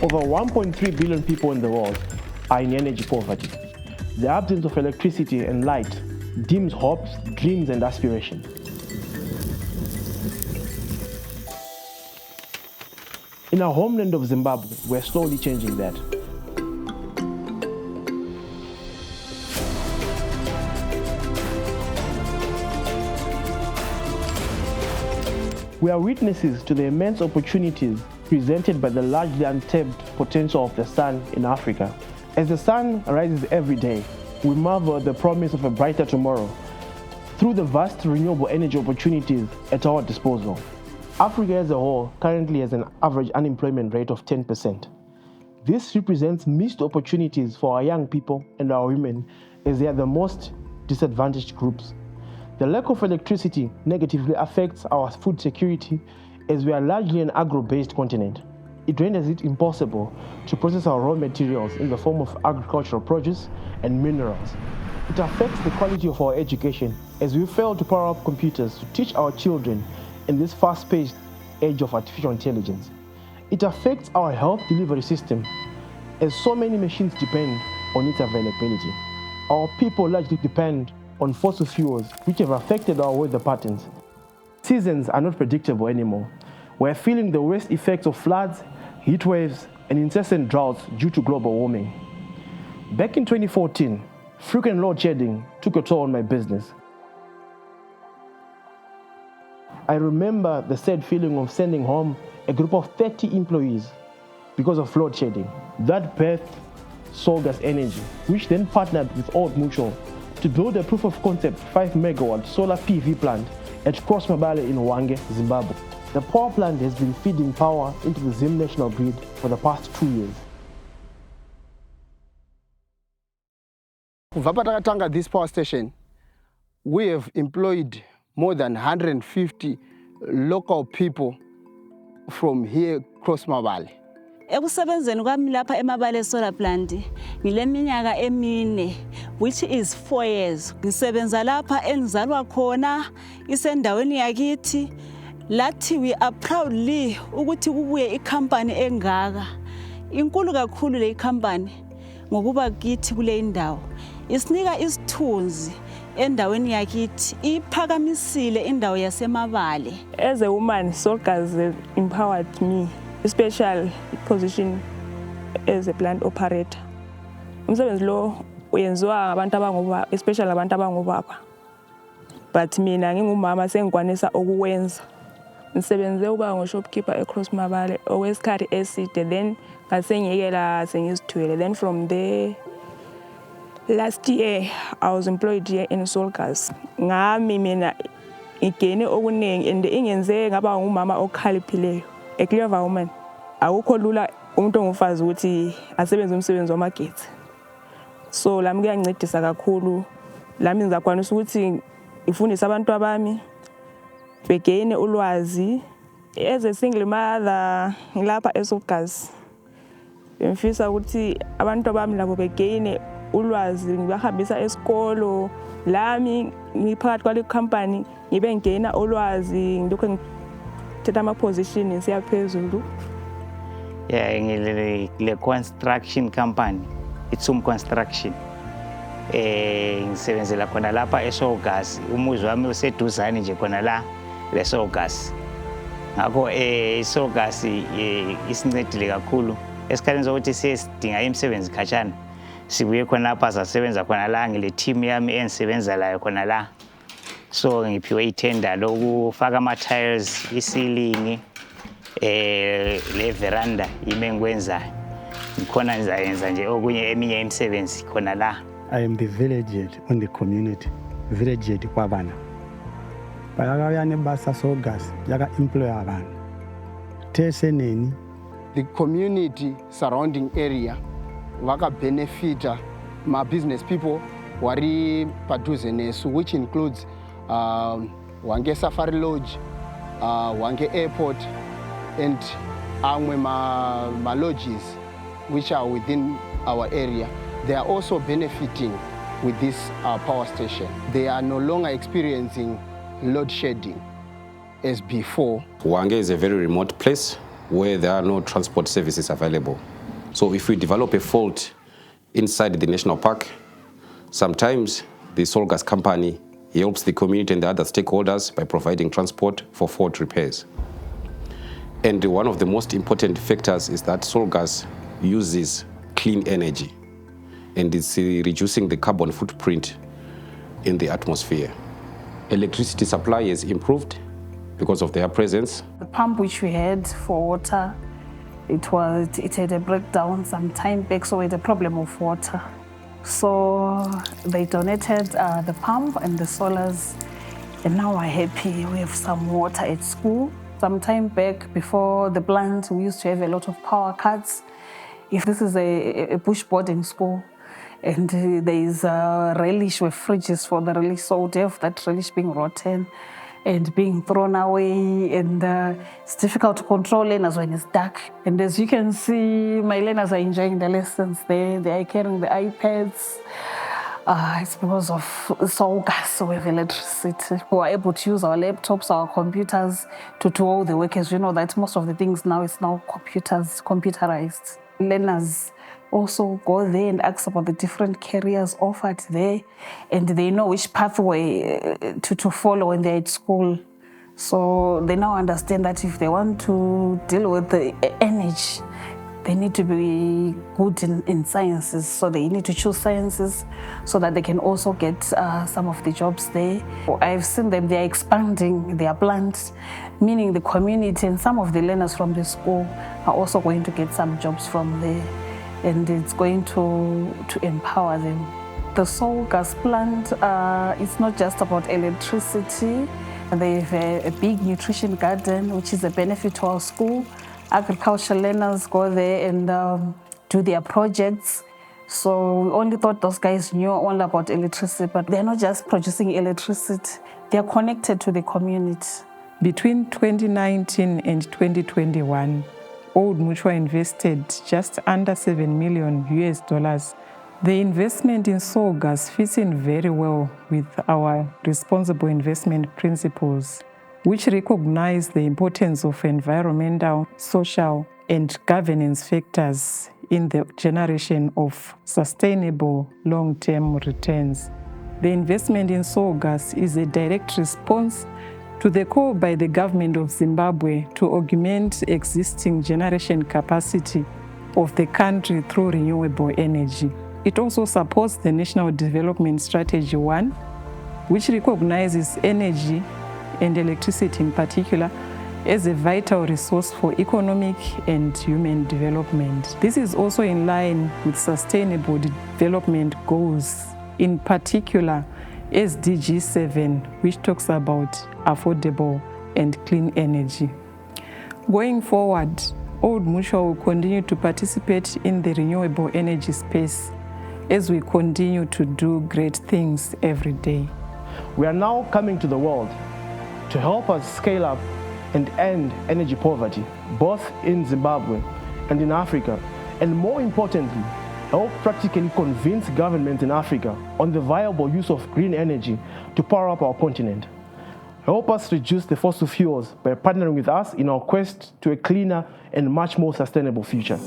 Over 1.3 billion people in the world are in energy poverty. The absence of electricity and light dims hopes, dreams, and aspirations. In our homeland of Zimbabwe, we're slowly changing that. We are witnesses to the immense opportunities presented by the largely untapped potential of the sun in Africa. As the sun rises every day, we marvel at the promise of a brighter tomorrow through the vast renewable energy opportunities at our disposal. Africa as a whole currently has an average unemployment rate of 10%. This represents missed opportunities for our young people and our women, as they are the most disadvantaged groups. The lack of electricity negatively affects our food security, as we are largely an agro-based continent. It renders it impossible to process our raw materials in the form of agricultural produce and minerals. It affects the quality of our education, as we fail to power up computers to teach our children in this fast-paced age of artificial intelligence. It affects our health delivery system, as so many machines depend on its availability. Our people largely depend on fossil fuels, which have affected our weather patterns. Seasons are not predictable anymore. We're feeling the worst effects of floods, heat waves, and incessant droughts due to global warming. Back in 2014, frequent load shedding took a toll on my business. I remember the sad feeling of sending home a group of 30 employees because of load shedding. That birthed Solgas Energy, which then partnered with Old Mutual to build a proof of concept 5 megawatt solar PV plant at Crossmabale in Hwange, Zimbabwe. The power plant has been feeding power into the Zim national grid for the past 2 years. Kubva this power station, we have employed more than 150 local people from here, Crossmabale. Ekusebenzeni kwami lapha eMabale solar plant ngileminyaka emine, which is 4 years. Ngisebenza lapha engizalwa khona isendaweni yakithi. Lathi we are proudly ukuthi kubuye icompany engaka. Inkulu kakhulu le company ngokuba kithi kule indawo. Isinika isithunzi endaweni yakithi, iphakamisile indawo yaseMabale. As a woman, Solgas empowered me, especially position as a plant operator. Umsebenzi lo uyenziwa ngabantu abangobaba, especially abantu abangobaba. But mina ngingumama sengikwanisa ukuwenza. Ngisebenze uba ngo-shopkeeper eCrossmabale okwesikhathi eside, then ngasengiyekela sengizithwele. Then from there, last year I was employed here in Solgas. Ngami mina ngigene okuningi and ingenze ngaba ngumama okhaliphileyo. A clever woman. Akukho lula umuntu ongufazi ukuthi asebenze umsebenzi wamagetsi. So lami kuyancedisa kakhulu. Lami ngizakwanisa ukuthi ngifundise abantu abami begene ulwazi. As a single mother ngilapha eSolgas. Ngifisa ukuthi abantu abami labo begene ulwazi, ngibahambisa esikolo. Lami ngiphakathi kwale company ngibe ngena ulwazi, ngilokho ngithatha ama position siya phezulu. Yeah, ngile construction company, itsum construction. Ngisebenzela khona lapha eSolgas. Umuzi wami useduzane nje khona la leSolgas. Ngakho iSolgas isincedile kakhulu. Esikhathini sokuthi sisidinga imisebenzi khatshana, sibuye khona lapha sasebenza khona la ngile team yami engisebenza layo khona la. So ngiphiwe itender lokufaka ama tiles, i-ceiling, le veranda yime ngikwenza. Ngikhona ngizayenza nje okunye eminye imisebenzi khona la. I am the village head on the community, village head kwabana. Bayakayane basa Solgas yaka employ abantu. Teseneni the community surrounding area vaka benefita my business people wari padhuze nesu, which includes Hwange Safari Lodge, Hwange Airport, and amwe ma lodges which are within our area. They are also benefiting with this power station. They are no longer experiencing load shedding as before. Hwange is a very remote place. where there are no transport services available. So if we develop a fault inside the national park, sometimes the Solgas company helps the community and the other stakeholders by providing transport for fault repairs. And one of the most important factors is that Solgas uses clean energy and it's reducing the carbon footprint in the atmosphere. Electricity supply has improved because of their presence. The pump which we had for water, it had a breakdown some time back, so we had a problem of water. So they donated the pump and the solars, and now we're happy. We have some water at school. Some time back, before the plant, we used to have a lot of power cuts. If this is a bush boarding school, and there is a relish with fridges for the relish, so to have that relish being rotten and being thrown away, and it's difficult to control learners when it's dark. And as you can see, my learners are enjoying the lessons. They are carrying the iPads. It's because of Solgas, we have electricity. We are able to use our laptops, our computers to do all the work. As you know, that most of the things now is now computerized. Learners also go there and ask about the different careers offered there, and they know which pathway to follow when they're at school. So they now understand that if they want to deal with the energy, they need to be good in sciences, so they need to choose sciences so that they can also get some of the jobs there. I've seen them, they're expanding their plants, meaning the community and some of the learners from the school are also going to get some jobs from there, and it's going to empower them. The Solgas plant, it's not just about electricity. They have a big nutrition garden, which is a benefit to our school. Agricultural learners go there and do their projects. So we only thought those guys knew all about electricity, but they're not just producing electricity, they're connected to the community. Between 2019 and 2021, Old Mutual invested just under $7 million. The investment in Solgas fits in very well with our responsible investment principles, which recognize the importance of environmental, social, and governance factors in the generation of sustainable long-term returns. The investment in Solgas is a direct response to the call by the government of Zimbabwe to augment existing generation capacity of the country through renewable energy. It also supports the National Development Strategy 1, which recognizes energy and electricity in particular as a vital resource for economic and human development. This is also in line with sustainable development goals, in particular SDG 7, which talks about affordable and clean energy. Going forward, Old Mutual will continue to participate in the renewable energy space as we continue to do great things every day. We are now coming to the world to help us scale up and end energy poverty, both in Zimbabwe and in Africa, and more importantly, help practically convince governments in Africa on the viable use of green energy to power up our continent. Help us reduce the fossil fuels by partnering with us in our quest to a cleaner and much more sustainable future.